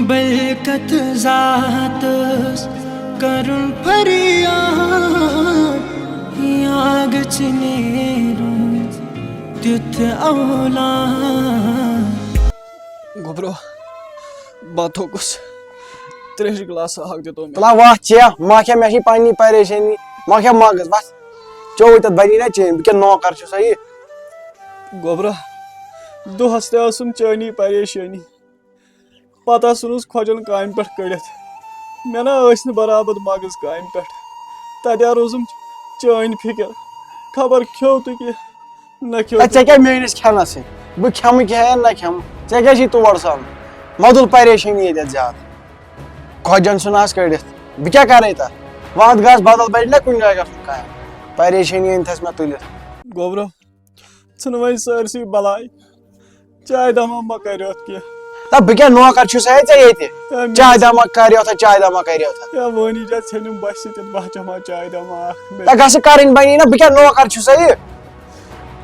بلکت ذاتس کرن فریاد یاگ چنیرون تیت اولاد گوبرو باتو کس تریش گلاس حق دیتو میں تلا واہ چیا ما کیا میں پانی پریشانی ما کیا ماگس بس چوئی تت بنی نا چین بہ نوکر چھ صحیح گوبرا دہس تہ ٲسٕم چٲنی پریشٲنی پتہٕ ژھٕنُس کھۄجن کامہِ پٮ۪ٹھ کٔڑِتھ مےٚ نہ ٲسۍ نہٕ برابر مغز کامہِ پٮ۪ٹھ تتہِ روزُم چٲنۍ فِکر خبر کھیوٚو تہٕ کینٛہہ نہ کھیوٚو ژےٚ کیٛاہ میٲنِس کھٮ۪نس سۭتۍ بہٕ کھٮ۪مہٕ کینٛہہ نہ کھٮ۪مہٕ ژےٚ کیٛاہ چھِ تور سام مۄدُل پریشٲنی ییٚتٮ۪تھ زیادٕ کھۄجن ژھٕنہس کٔڑِتھ بہٕ کیٛاہ کرے تتھ وتھ گژھ بدل بڑِ نا کُنہِ جایہِ گژھُن کامہِ پریشٲنی أنۍتھس مےٚ تُلِتھ گوبرو ژھٕن وۄنۍ سٲرسٕے بلاے چاے دما ما کریوتھ کینٛہہ دپ بہٕ کیٛاہ نوکر چھُسا ژےٚ ییٚتہِ چاے دما کریوتھا چاے دما کریوتھا یا وٲنی جا ژھٕنِم بسہِ سۭتۍ بہٕ چمہا چاے دما اکھ تہ گژھِ کرٕنۍ بنی نا بہٕ کیٛاہ نوکر چھُسا یہِ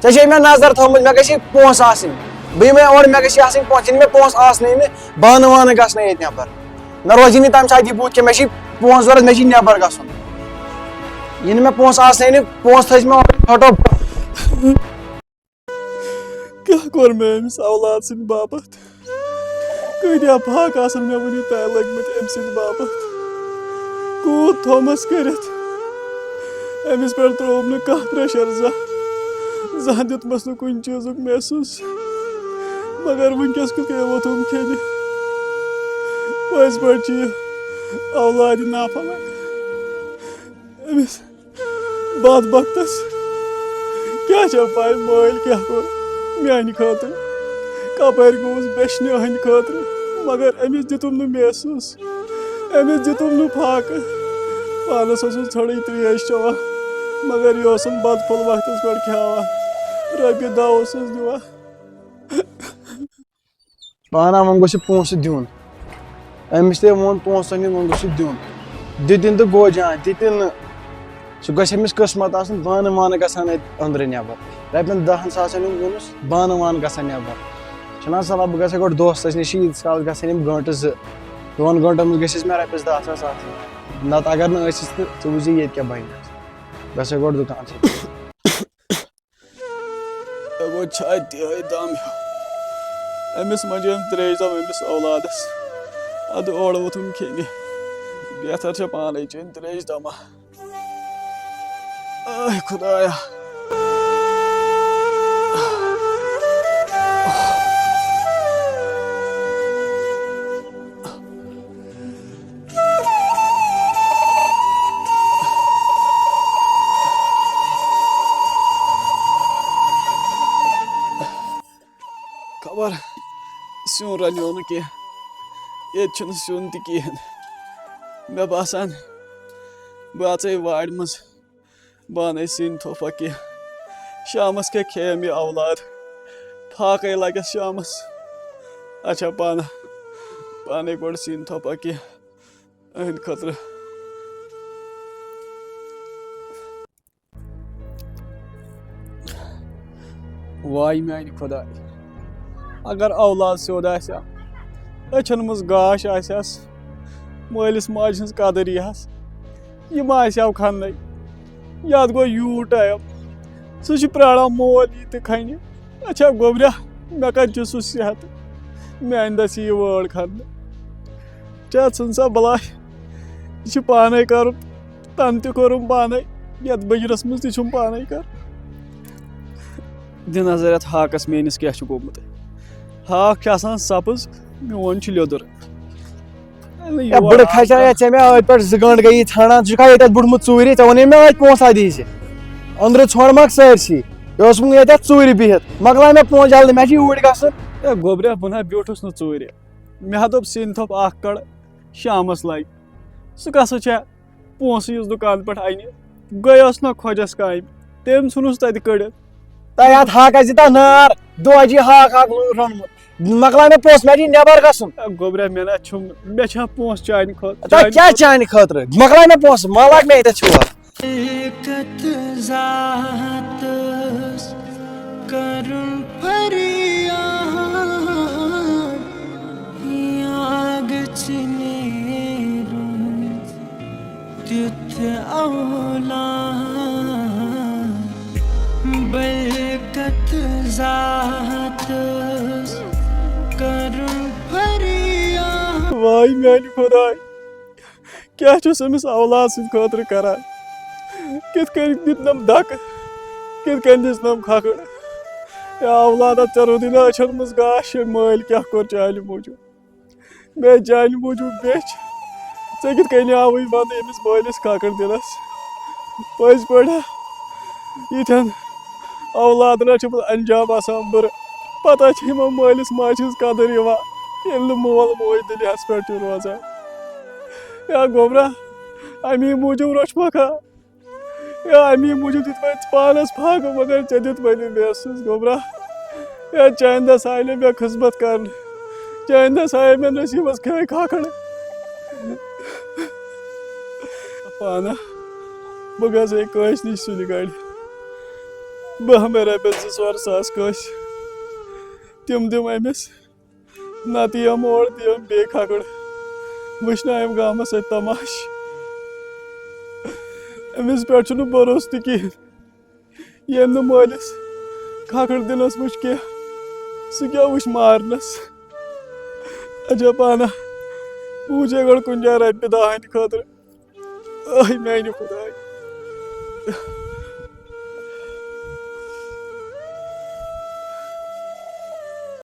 ژےٚ چھے مےٚ نظر تھٲومٕژ مےٚ گژھِ پونٛسہٕ آسٕنۍ بہٕ یِمے اورٕ مےٚ گژھِ آسٕنۍ پونٛسہٕ یِنہٕ مےٚ پونٛسہٕ آسنٕے نہٕ بانہٕ وانہٕ گژھنَے ییٚتہِ نٮ۪بر مےٚ روزی نہٕ تَمہِ ساتہٕ یہِ بوٗت کینٛہہ مےٚ چھِ پونٛسہٕ ضوٚرتھ مےٚ چھِ نٮ۪بر گژھُن یِنہٕ مےٚ پونٛسہٕ آسنٕے نہٕ پونٛسہٕ تھٲیزِ مےٚ پھٹو کیٛاہ کوٚر مےٚ أمِس اولاد سٕنٛدِ باپتھ کۭتیاہ پھاکھ آسن مےٚ وٕنیُک تانۍ لٔگمٕتۍ أمۍ سٕنٛدِ باپتھ کوٗت تھوٚومَس کٔرِتھ أمِس پٮ۪ٹھ ترٛووُم نہٕ کانٛہہ پرٛیشر زانٛہہ دیُتمَس نہٕ کُنہِ چیٖزُک محسوٗس مگر وٕنکٮ۪س کِتھ کٔنۍ ووٚتھُم کھیٚنہِ پٔزۍ پٲٹھۍ چھِ یہِ اولادِ نافرمان أمِس بدبختس کیٛاہ چھےٚ پاے مٲلۍ کیٛاہ کوٚر میانہِ خٲطرٕ کپٲرۍ گوٚوُس بیچھنہِ ہٕنٛدِ خٲطرٕ مگر أمِس دِتُم نہٕ محسوٗس أمِس دِتُم نہٕ فاقہٕ پانس اوسُس ژھٔڑٕے تریش چٮ۪وان مگر یہِ اوسُم بتہٕ پھوٚل وقتس پٮ۪ٹھ کھٮ۪وان رۄپیہِ دہ اوسُس دِوان پانہ وۄنۍ گوٚژھ یہِ پونٛسہٕ دیُن أمِس تہِ ووٚن پونٛسہٕ نِنۍ وۄنۍ گوٚژھ یہِ دیُن دِتِنۍ تہٕ گوٚو جان دِتِنۍ نہٕ سُہ گژھِ أمِس قٕسمت آسُن بانہٕ وانہٕ گژھان اَتہِ أنٛدرٕ نٮ۪بر رۄپین 10 ساسن ہُنٛد ووٚنُس بانہٕ وانہٕ گژھان نٮ۪بر چھُنہ سہلاب بہٕ گژھٕ گۄڈٕ دوستس نِش ییٖتِس کالس گژھن یِم گٲنٛٹہٕ 2 2 گٲنٛٹن منٛز گٔژھِس مےٚ رۄپیس 10 ساس آسٕنۍ نتہٕ اگر نہٕ ٲسِس تہٕ ژٕ وٕچھِ ییٚتہِ کیٛاہ بنہِ گژھے گۄڈٕ دُکانسٕے مےٚ گوٚو چھاتہِ یِہوے دم ہیوٗ أمِس منٛجٲم تریش دم أمِس اولادس اَدٕ اورٕ ووٚتھُم کھیٚنہِ بہتر چھےٚ پانے چیٚنۍ تریش دما آے خۄدایا خبر سیُن رنیو نہٕ کینٛہہ ییٚتہِ چھُنہٕ سیُن تہِ کِہیٖنۍ مےٚ باسان بہٕ اژے وارِ منٛز بہٕ اَنے سِنۍ تھوٚپا کینٛہہ شامس کیٛاہ کھیٚیَم یہِ اولاد فاقے لگٮ۪س شامس اچھا پانے گۄڈٕ سِنۍ تھوٚپا کینٛہہ أہنٛدِ خٲطرٕ واے میانہِ خۄداے اگر اولاد سیوٚد آسہِ ہا أچھن منٛز گاش آسہِ ہس مٲلِس ماجہِ ہٕنٛز قدر یی ہس یہِ ما آسہِ ہاو کھننَے یتھ گوٚو یوٗت ٹایم سُہ چھُ پیاران مول یی تہٕ کھنہِ اچھا گوٚبرا مےٚ کتہِ چھُ سُہ صحت میانہِ دٔسۍ یی وٲر کھننہٕ چا ژھٕن سا بلاے یہِ چھُ پانے کرُن تنہٕ تہِ کوٚرُم پانے یتھ بٕجرس منٛز تہِ چھُم پانے کرُن دِ نظر یتھ ہاکس میٲنِس کیٛاہ چھُ گوٚمُت ہاکھ چھُ آسان سبٕز میون چھُ لیٚدُر بٕڑٕ کھچایا ژےٚ مےٚ ٲدۍ پٮ۪ٹھ 2 گٲنٛٹہٕ گٔیی ژھانڈان ژٕ چھُکھا ییٚتٮ۪تھ بوٚڑمُت ژوٗرِ ژےٚ ووٚنُے مےٚ ٲدۍ پونٛسہٕ دِی ژےٚ أنٛدرٕ ژھونٛڈمکھ سٲرسٕے یہِ اوسُم ییٚتٮ۪تھ ژوٗرِ بِہِتھ مۄکلاے مےٚ پونٛسہٕ جلدی مےٚ چھِ یوٗرۍ گژھُن اے گوبرا بہٕ نہ بیوٗٹھُس نہٕ ژوٗرِ مےٚ ہا دوٚپ سِنۍ تھوٚپ اکھ کڑ شامس لگہِ سُہ کسا چھےٚ پونٛسہٕ یُس دُکان پٮ۪ٹھ انہِ گٔیوس نہ کھۄجس کامہِ تٔمۍ ژھُنُس تتہِ کٔڑِتھ تۄہہِ اتھ ہاکس دِتا نار دۄہجی ہاکھ روٚنمُت مۄکلاے مےٚ پونٛسہٕ مےٚ دِی نٮ۪بر گژھُن گوبرا مےٚ نہ چھُم مےٚ چھا پونٛسہٕ چانہِ خٲطرٕ تۄہہِ کیٛاہ چانہِ خٲطرٕ مۄکلاے مےٚ پونٛسہٕ ما لگ مےٚ ییٚتٮ۪تھ چھُوا بلکت ذاتس کرن فریاد یاگ مولا برکت ذات کرن فریاد. واے میانہِ خۄداے کیٛاہ چھُس أمِس اولاد سٕنٛدِ خٲطرٕ کران کِتھ کٔنۍ دِتنَم دَکہٕ کِتھ کٔنۍ دِژنَم کھکھٕر یا اولادہ ژےٚ روٗدٕے نہٕ أچھَن منٛز گاش مٲلۍ کیٛاہ کوٚر چانہِ موٗجوٗب مےٚ چانہِ موٗجوٗب بیٚچھ ژےٚ کِتھ کٔنۍ آوٕے وَنہٕ أمِس مٲلِس کھکھٕر دِنَس پٔزۍ پٲٹھۍ یِتھٮ۪ن اولادَن چھُ انجام آسان بُرٕ پتہ چھِ یِمن مٲلِس ماجہِ ہٕنٛز قدٕر یِوان ییٚلہِ نہٕ مول موج دِلہِ پٮ۪ٹھ چھُ روزان یا گوبرا امی موٗجوٗب روچھمکھا یا امی موٗجوٗب دِتمَے ژٕ پانَس پھاکہٕ مگر ژےٚ دیُتمَے نہٕ میسٕز گوبرا یا چانہِ دۄہ آیہِ نہٕ مےٚ خٕذمت کرنہٕ چانہِ دۄہ آیے مےٚ نصیٖبَس کھے کھکھٕر پانا بہٕ گژھے کٲنٛسہِ نِش سُلہِ گَرِ بہٕ ہٮ۪مے رۄپیَس 2-4 ساس کٲنٛسہِ تِم دِم أمِس نَتہٕ یِم اور دِم بیٚیہِ کھکھٕر وٕچھناویم گامَس سۭتۍ تماش أمِس پٮ۪ٹھ چھُنہٕ بروسہٕ تہِ کِہیٖنۍ ییٚمۍ نہٕ مٲلِس کھکھٕر دِنَس وٕچھ کینٛہہ سُہ کیٛاہ وٕچھ مارنَس اچھا پانا بہٕ وٕچھے گۄڈٕ کُنہِ جایہِ رۄپیہِ دَہ ہٕنٛدِ خٲطرٕ آے میانہِ خۄداے